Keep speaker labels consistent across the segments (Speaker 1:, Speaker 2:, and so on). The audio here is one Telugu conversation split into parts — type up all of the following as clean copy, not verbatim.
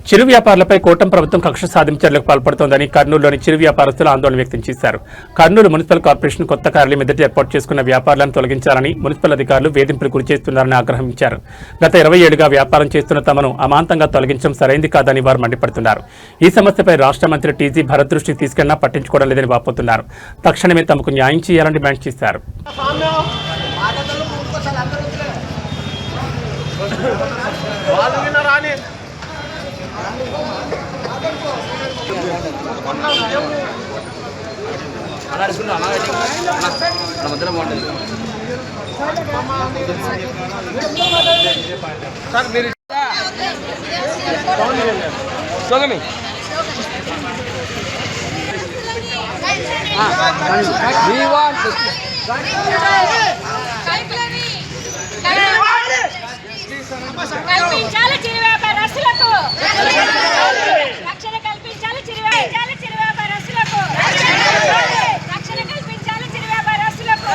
Speaker 1: చిరు వ్యాపారులపై కూటమి ప్రభుత్వం కక్ష సాధింపు చర్యలకు పాల్పడుతోందని కర్నూలులోని చిరు వ్యాపారస్తులు ఆందోళన వ్యక్తం చేశారు. కర్నూలు మున్సిపల్ కార్పొరేషన్ కొత్త కార్యాలయం ఎదుట ఏర్పాటు చేసుకున్న వ్యాపారులను తొలగించాలని మున్సిపల్ అధికారులు వేధింపులు గురిచేస్తున్నారని ఆగ్రహించారు. గత 20 ఏళ్లుగా వ్యాపారం చేస్తున్న తమను అమాంతంగా తొలగించడం సరైంది కాదని వారు మండిపడుతున్నారు. ఈ సమస్యపై రాష్ట్ర మంత్రి టీజీ భరత్ దృష్టికి తీసుకెళ్లినా పట్టించుకోవడం లేదని వాపోతున్నారు. తక్షణమే తమకు న్యాయం చేయాలని డిమాండ్ చేశారు.
Speaker 2: కల్పించాలి చిరు వ్యాపారస్తులకు రక్షణ కల్పించాలి చిరు వ్యాపారస్తులకు రక్షణ కల్పించాలి చిరు వ్యాపారస్తులకు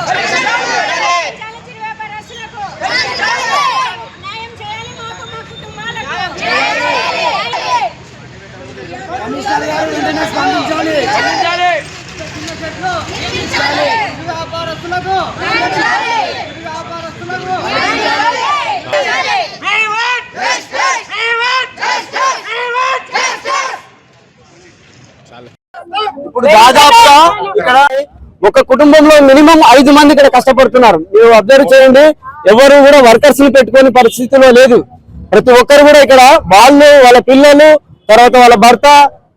Speaker 2: న్యాయం చేయాలి మాకు మా కుటుంబాలకు
Speaker 3: ఇప్పుడు దాదాపుగా ఇక్కడ ఒక కుటుంబంలో మినిమం 5 మంది ఇక్కడ కష్టపడుతున్నారు. మీరు అబ్జర్వ్ చేయండి, ఎవరు కూడా వర్కర్స్ ని పెట్టుకునే పరిస్థితిలో లేదు. ప్రతి ఒక్కరు కూడా ఇక్కడ వాళ్ళు, వాళ్ళ పిల్లలు, తర్వాత వాళ్ళ భర్త,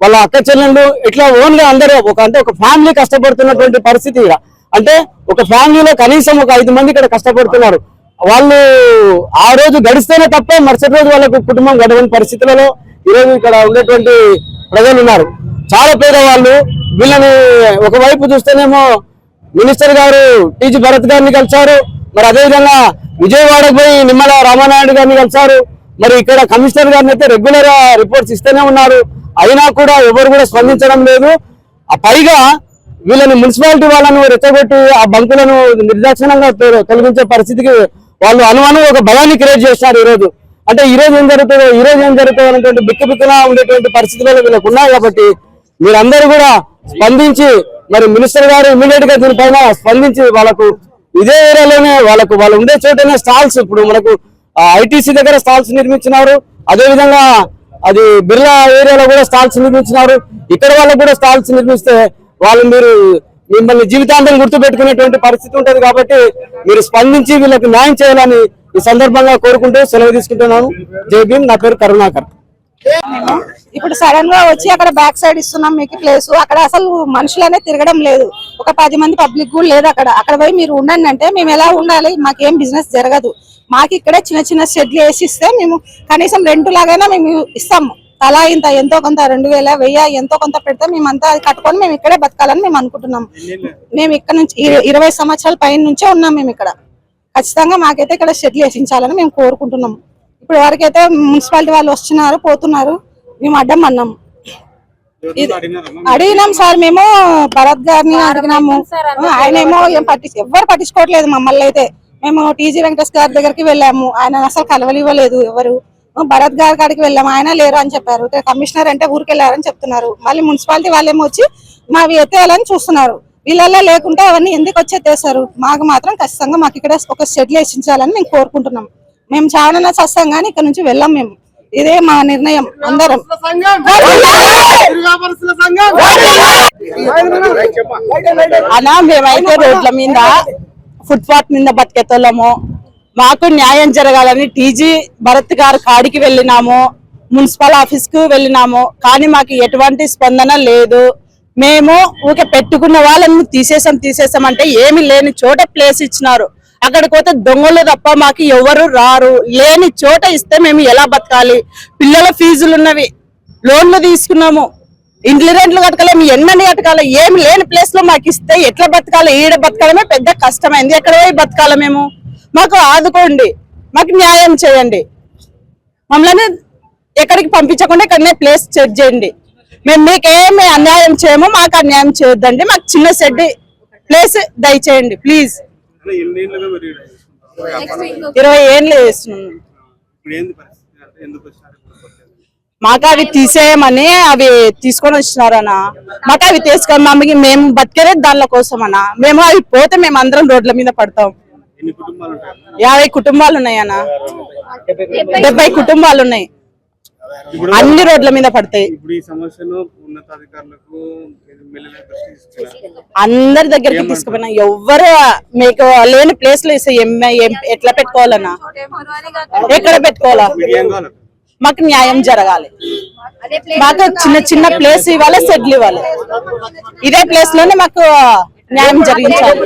Speaker 3: వాళ్ళ అక్క చెల్లెళ్ళు, ఇట్లా ఓన్లీ అందరూ ఒక ఫ్యామిలీ కష్టపడుతున్నటువంటి పరిస్థితి. అంటే ఒక ఫ్యామిలీలో కనీసం ఒక 5 మంది ఇక్కడ కష్టపడుతున్నారు. వాళ్ళు ఆ రోజు గడిస్తేనే తప్ప మరుసటి రోజు వాళ్ళకు కుటుంబం గడవని పరిస్థితులలో ఈరోజు ఇక్కడ ఉండేటువంటి ప్రజలు ఉన్నారు. చాలా పేదవాళ్ళు. వీళ్ళని ఒకవైపు చూస్తేనేమో మినిస్టర్ గారు టీజీ భరత్ గారిని కలిశారు, మరి అదేవిధంగా విజయవాడకు పోయి నిమ్మల రామానాయుడు గారిని కలిశారు. మరి ఇక్కడ కమిషనర్ గారిని అయితే రెగ్యులర్ గా రిపోర్ట్స్ ఇస్తూనే ఉన్నారు. అయినా కూడా ఎవరు కూడా స్పందించడం లేదు. ఆ పైగా వీళ్ళని మున్సిపాలిటీ వాళ్ళను రెచ్చగొట్టి ఆ బంకులను నిర్దాక్షిణంగా తొలగించే పరిస్థితికి వాళ్ళు అనుమానం ఒక భయాన్ని క్రియేట్ చేస్తారు. ఈ రోజు ఏం జరుగుతుందో అనేటువంటి బిక్కుబిక్కులా ఉండేటువంటి పరిస్థితులలో వీళ్ళకు ఉన్నాయి. కాబట్టి మీరందరూ కూడా స్పందించి మరి మినిస్టర్ గారు ఇమీడియట్ గా దీనిపైన స్పందించి వాళ్ళకు ఇదే ఏరియాలోనే వాళ్ళు ఉండే చోటనే స్టాల్స్, ఇప్పుడు మనకు ఐటీసీ దగ్గర స్టాల్స్ నిర్మించినారు. అదేవిధంగా అది బిర్లా ఏరియాలో కూడా స్టాల్స్ నిర్మించినారు. ఇక్కడ వాళ్ళకు కూడా స్టాల్స్ నిర్మిస్తే మీరు మిమ్మల్ని జీవితాంతం గుర్తు పెట్టుకునేటువంటి పరిస్థితి ఉంటది. కాబట్టి మీరు స్పందించి వీళ్ళకి న్యాయం చేయాలని ఈ సందర్భంగా కోరుకుంటూ సెలవు తీసుకుంటున్నాను. జై భీమ్. నా పేరు కరుణాకర్.
Speaker 4: ఇప్పుడు సడన్ గా వచ్చి అక్కడ బ్యాక్ సైడ్ ఇస్తున్నాం మీకు ప్లేస్. అక్కడ అసలు మనుషులనే తిరగడం లేదు. ఒక 10 మంది పబ్లిక్ కూడా లేదు. అక్కడ పోయి మీరు ఉండండి అంటే మేము ఎలా ఉండాలి? మాకేం బిజినెస్ జరగదు. మాకు ఇక్కడే చిన్న చిన్న షెడ్లు వేసి ఇస్తే మేము కనీసం రెంట్ లాగైనా మేము ఇస్తాము. తలా ఇంత ఎంతో కొంత 2000 1000 ఎంతో కొంత పెడితే మేమంతా కట్టుకొని మేము ఇక్కడే బతకాలని మేము అనుకుంటున్నాం. మేము ఇక్కడ నుంచి 20 సంవత్సరాల పైన నుంచే ఉన్నాం. మేము ఇక్కడ ఖచ్చితంగా మాకైతే ఇక్కడ షెడ్లు వేసించాలని మేము కోరుకుంటున్నాం. ఇప్పుడు వరకైతే మున్సిపాలిటీ వాళ్ళు వస్తున్నారు, పోతున్నారు. మేము అడ్డం అన్నాం, అడిగినాం సార్. మేము భరత్ గారిని అడిగినాము, ఆయన ఏమో ఎవరు పట్టించుకోవట్లేదు మమ్మల్ని. అయితే మేము టీజీ వెంకటేష్ గారి దగ్గరికి వెళ్ళాము, ఆయన అసలు కలవలివ్వలేదు. ఎవరు భరత్ గారి కాడికి వెళ్ళాము, ఆయన లేరు అని చెప్పారు. కమిషనర్ అంటే ఊరికెళ్ళారని చెప్తున్నారు. మళ్ళీ మున్సిపాలిటీ వాళ్ళేమో వచ్చి మావి ఎత్తేయాలని చూస్తున్నారు. వీళ్ళల్లో లేకుంటే అవన్నీ ఎందుకు వచ్చి ఎత్తేస్తారు? మాకు మాత్రం ఖచ్చితంగా మాకు ఇక్కడ ఒక షెడ్లు వేసించాలని మేము కోరుకుంటున్నాం. మేము చాలా చస్తాం కానీ ఇక్కడ నుంచి వెళ్ళాం. మేము ఇదే మా నిర్ణయం. అందరం
Speaker 5: అలా మేమైతే రోడ్ల మీద ఫుట్పాత్ మీద బతికేతోళ్ళము. మాకు న్యాయం జరగాలని టీజీ భరత్ గారు కాడికి వెళ్ళినాము, మున్సిపల్ ఆఫీస్ కు వెళ్ళినాము. కానీ మాకు ఎటువంటి స్పందన లేదు. మేము ఊకే పెట్టుకున్న వాళ్ళని తీసేసాం అంటే ఏమి లేని చోట ప్లేస్ ఇచ్చినారు. అక్కడికి పోతే దొంగలు తప్ప మాకు ఎవరు రారు. లేని చోట ఇస్తే మేము ఎలా బతకాలి? పిల్లల ఫీజులు ఉన్నవి, లోన్లు తీసుకున్నాము, ఇండ్లు రెంట్లు కట్టలేము, ఎన్నని కట్టకాలి. ఏమి లేని ప్లేస్ లో మాకు ఇస్తే ఎట్లా బతకాలి? ఈడ బతకాలమే పెద్ద కష్టమైంది. ఎక్కడ పోయి బతకాలి? మేము మాకు ఆదుకోండి, మాకు న్యాయం చేయండి. మమ్మల్ని ఎక్కడికి పంపించకుండా ఇక్కడనే ప్లేస్ చెక్ చేయండి. మేము మీకేమి అన్యాయం చేయము, మాకు అన్యాయం చేయొద్దండి. మాకు చిన్న షెడ్ ప్లేస్ దయచేయండి ప్లీజ్. 20 ఏళ్ళు చేస్తున్నాం. మాకు అవి తీసేయమని అవి తీసుకొని వచ్చినారన్న. మాకు అవి తీసుకొని మేము బతికేదే దానిలో కోసం అన్న. మేము అవి పోతే మేము అందరం రోడ్ల మీద పడతాం. 50 కుటుంబాలు ఉన్నాయన్న, 70 కుటుంబాలు ఉన్నాయి. అన్ని రోడ్ల మీద పడతాయి. అందరి దగ్గరికి తీసుకుపోయినా ఎవ్వరు మీకు లేని ప్లేస్ లో ఎట్లా పెట్టుకోవాలన్నా, ఎక్కడ పెట్టుకోవాలా? మాకు న్యాయం జరగాలి. మాకు చిన్న చిన్న ప్లేస్ ఇవ్వాలి, సెటిల్ ఇవ్వాలి. ఇదే ప్లేస్ లోనే మాకు న్యాయం జరిగించాలి.